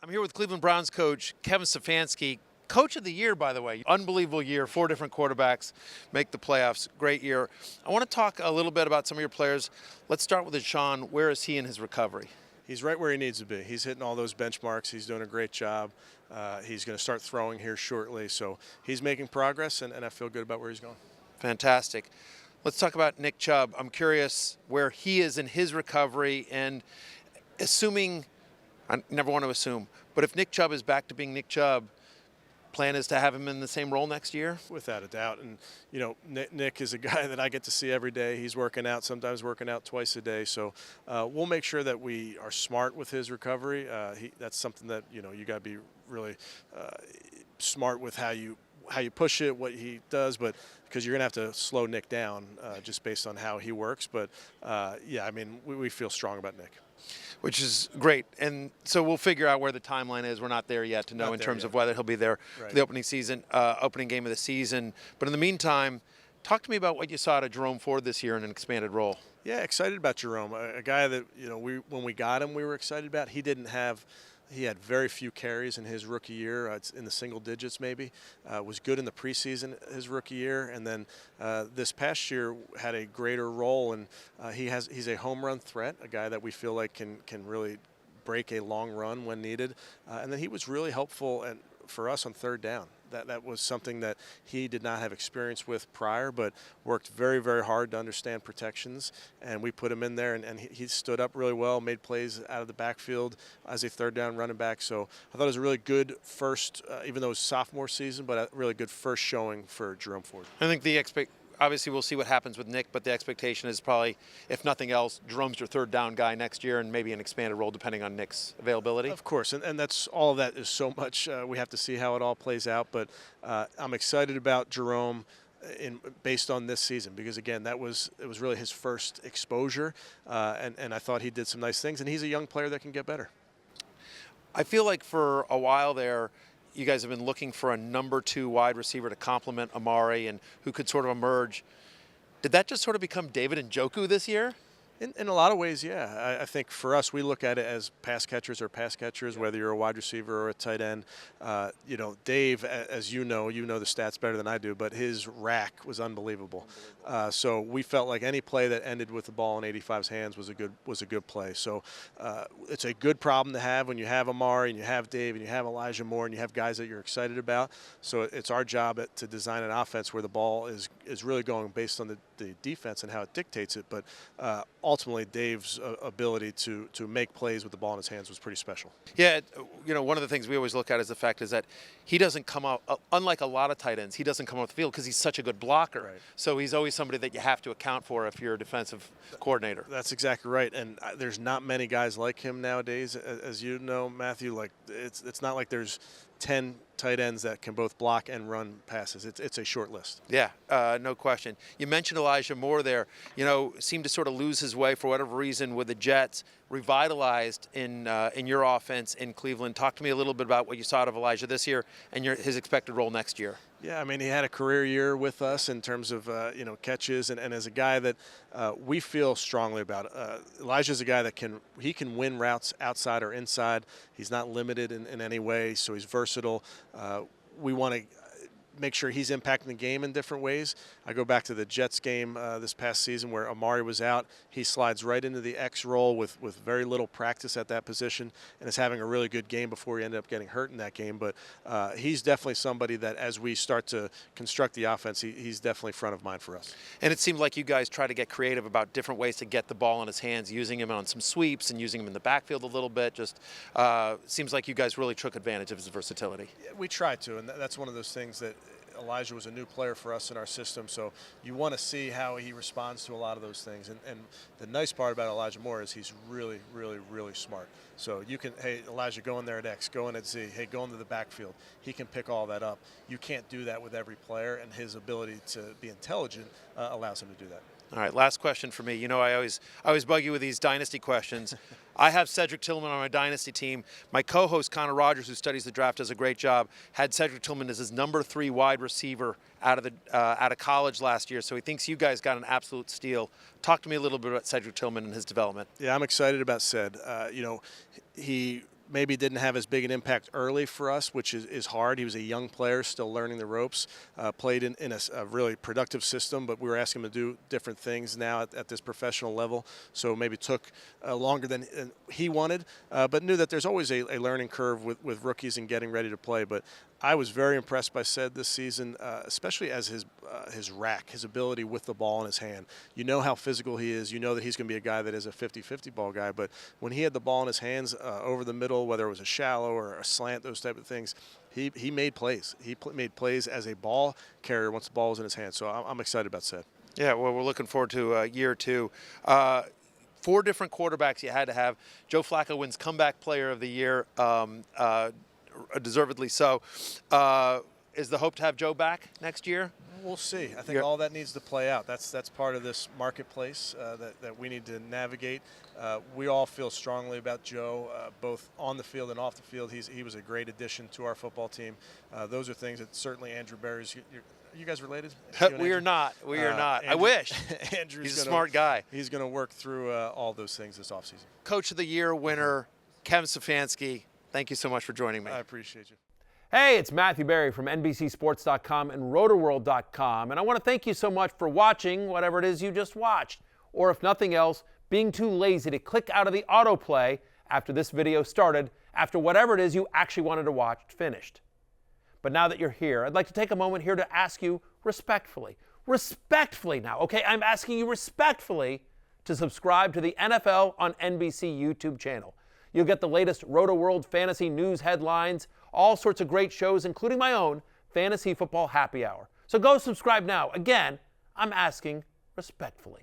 I'm here with Cleveland Browns coach Kevin Stefanski. Coach of the year, by the way. Unbelievable year. 4 different quarterbacks make the playoffs. Great year. I want to talk a little bit about some of your players. Let's start with Deshaun. Where is he in his recovery? He's right where he needs to be. He's hitting all those benchmarks. He's doing a great job. He's going to start throwing here shortly. So he's making progress, and I feel good about where he's going. Fantastic. Let's talk about Nick Chubb. I'm curious where he is in his recovery, and assuming, I never want to assume, but if Nick Chubb is back to being Nick Chubb, plan is to have him in the same role next year? Without a doubt. And, you know, Nick is a guy that I get to see every day. He's working out, sometimes working out twice a day. So we'll make sure that we are smart with his recovery. That's something that, you know, you got to be really smart with how you push it, what he does, but because you're going to have to slow Nick down just based on how he works. But, yeah, I mean, we feel strong about Nick. Which is great. And so we'll figure out where the timeline is. We're not there yet to know in terms of whether he'll be there for the opening game of the season. But in the meantime, talk to me about what you saw out of Jerome Ford this year in an expanded role. Yeah, excited about Jerome, a guy that, you know, when we got him, we were excited about. He had very few carries in his rookie year, it's in the single digits maybe. Was good in the preseason his rookie year, and then this past year had a greater role. And he's a home run threat, a guy that we feel like can really break a long run when needed. And then he was really helpful for us on third down. That was something that he did not have experience with prior, but worked very, very hard to understand protections. And we put him in there, and he stood up really well, made plays out of the backfield as a third down running back. So I thought it was a really good first, even though it was sophomore season, but a really good first showing for Jerome Ford. I think obviously we'll see what happens with Nick, but the expectation is probably, if nothing else, Jerome's your third down guy next year and maybe an expanded role depending on Nick's availability. Of course, and that's all of that is so much. We have to see how it all plays out, but I'm excited about Jerome based on this season because, again, it was really his first exposure, and I thought he did some nice things, and he's a young player that can get better. I feel like for a while there, you guys have been looking for a number 2 wide receiver to complement Amari and who could sort of emerge. Did that just sort of become David Njoku this year? In a lot of ways, yeah. I think for us, we look at it as pass catchers, whether you're a wide receiver or a tight end. You know, Dave, as you know the stats better than I do, but his rack was unbelievable. So we felt like any play that ended with the ball in 85's hands was a good play. So it's a good problem to have when you have Amari and you have Dave and you have Elijah Moore and you have guys that you're excited about. So it's our job to design an offense where the ball is really going based on the defense and how it dictates it. But ultimately, Dave's ability to make plays with the ball in his hands was pretty special. Yeah, you know, one of the things we always look at is the fact is that he doesn't come out, unlike a lot of tight ends, he doesn't come off the field because he's such a good blocker. Right. So he's always somebody that you have to account for if you're a defensive coordinator. That's exactly right, and there's not many guys like him nowadays, as you know, Matthew. Like it's not like there's 10 tight ends that can both block and run passes. It's a short list. Yeah, no question. You mentioned Elijah Moore there. You know, seemed to sort of lose his way for whatever reason with the Jets. Revitalized in your offense in Cleveland. Talk to me a little bit about what you saw out of Elijah this year and his expected role next year. Yeah, I mean, he had a career year with us in terms of, catches, and as a guy that we feel strongly about. Elijah's a guy that can win routes outside or inside. He's not limited in any way, so he's versatile. We want to make sure he's impacting the game in different ways. I go back to the Jets game this past season where Amari was out. He slides right into the X role with very little practice at that position and is having a really good game before he ended up getting hurt in that game. But he's definitely somebody that as we start to construct the offense, he's definitely front of mind for us. And it seemed like you guys try to get creative about different ways to get the ball in his hands, using him on some sweeps and using him in the backfield a little bit. Just seems like you guys really took advantage of his versatility. Yeah, we tried to, and that's one of those things that Elijah was a new player for us in our system, so you want to see how he responds to a lot of those things. And the nice part about Elijah Moore is he's really, really, really smart. So you can, hey, Elijah, go in there at X, go in at Z, hey, go into the backfield. He can pick all that up. You can't do that with every player, and his ability to be intelligent allows him to do that. All right, last question for me. You know, I always bug you with these dynasty questions. I have Cedric Tillman on my dynasty team. My co-host, Connor Rogers, who studies the draft, does a great job, had Cedric Tillman as his number 3 wide receiver out of college last year. So he thinks you guys got an absolute steal. Talk to me a little bit about Cedric Tillman and his development. Yeah, I'm excited about Ced. He maybe didn't have as big an impact early for us, which is hard. He was a young player, still learning the ropes, played in a really productive system, but we were asking him to do different things now at this professional level. So maybe took longer than he wanted, but knew that there's always a learning curve with rookies and getting ready to play. But I was very impressed by Ced this season, especially as his rack, his ability with the ball in his hand. You know how physical he is. You know that he's going to be a guy that is a 50-50 ball guy. But when he had the ball in his hands over the middle, whether it was a shallow or a slant, those type of things, he made plays. He made plays as a ball carrier once the ball was in his hands. So I'm excited about Ced. Yeah, well, we're looking forward to year 2. 4 different quarterbacks you had to have. Joe Flacco wins Comeback Player of the Year, deservedly so. Is the hope to have Joe back next year? We'll see. I think all that needs to play out. That's part of this marketplace that we need to navigate. We all feel strongly about Joe, both on the field and off the field. He was a great addition to our football team. Those are things that certainly Andrew Berry's. Are you guys related? We are not. We are not. I wish. He's a smart guy. He's going to work through all those things this offseason. Coach of the Year winner, Kevin Stefanski, thank you so much for joining me. I appreciate you. Hey, it's Matthew Berry from NBCSports.com and RotorWorld.com, and I want to thank you so much for watching whatever it is you just watched, or if nothing else, being too lazy to click out of the autoplay after this video started, after whatever it is you actually wanted to watch finished. But now that you're here, I'd like to take a moment here to ask you respectfully now, okay? I'm asking you respectfully to subscribe to the NFL on NBC YouTube channel. You'll get the latest RotoWorld fantasy news headlines, all sorts of great shows, including my own Fantasy Football Happy Hour. So go subscribe now. Again, I'm asking respectfully.